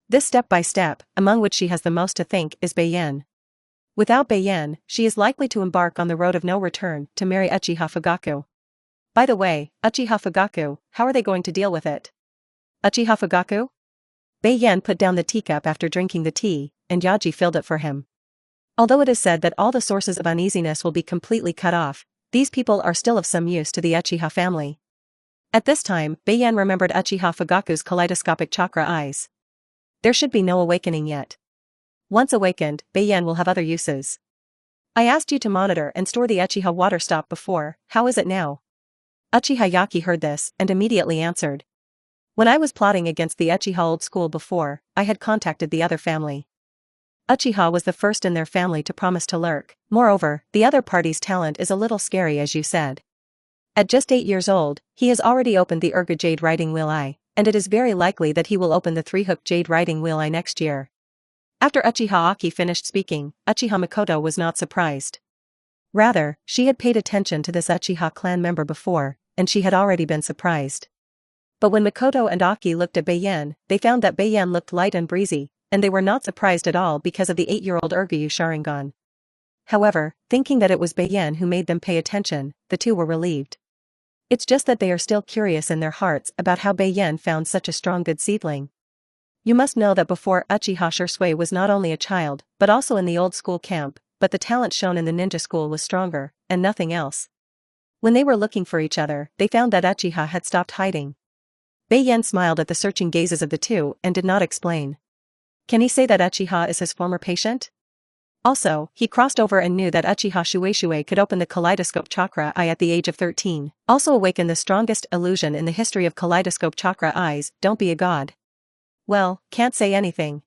This step-by-step, among which she has the most to think, is Bei Yan. Without Bei Yan, she is likely to embark on the road of no return to marry Uchiha Fugaku. By the way, Uchiha Fugaku, how are they going to deal with it? Uchiha Fugaku? Bei Yan put down the teacup after drinking the tea, and Yaji filled it for him. Although it is said that all the sources of uneasiness will be completely cut off, these people are still of some use to the Uchiha family. At this time, Bei Yan remembered Uchiha Fugaku's kaleidoscopic chakra eyes. There should be no awakening yet. Once awakened, Bei Yan will have other uses. I asked you to monitor and store the Uchiha water stop before, how is it now? Uchiha Yaki heard this and immediately answered. When I was plotting against the Uchiha old school before, I had contacted the other family. Uchiha was the first in their family to promise to lurk. Moreover, the other party's talent is a little scary as you said. At just 8 years old, he has already opened the Urga Jade Riding Wheel Eye, and it is very likely that he will open the 3-hook Jade Riding Wheel Eye next year. After Uchiha Aki finished speaking, Uchiha Mikoto was not surprised. Rather, she had paid attention to this Uchiha clan member before, and she had already been surprised. But when Mikoto and Aki looked at Bei Yan, they found that Bei Yan looked light and breezy, and they were not surprised at all because of the 8-year-old Urgyu Sharingan. However, thinking that it was Bei Yan who made them pay attention, the two were relieved. It's just that they are still curious in their hearts about how Bei Yan found such a strong good seedling. You must know that before Uchiha Shursui was not only a child, but also in the old school camp, but the talent shown in the ninja school was stronger, and nothing else. When they were looking for each other, they found that Uchiha had stopped hiding. Bei Yan smiled at the searching gazes of the two and did not explain. Can he say that Uchiha is his former patient? Also, he crossed over and knew that Uchiha Shueishuei could open the kaleidoscope chakra eye at the age of 13, also awaken the strongest illusion in the history of kaleidoscope chakra eyes, don't be a god. Well, can't say anything,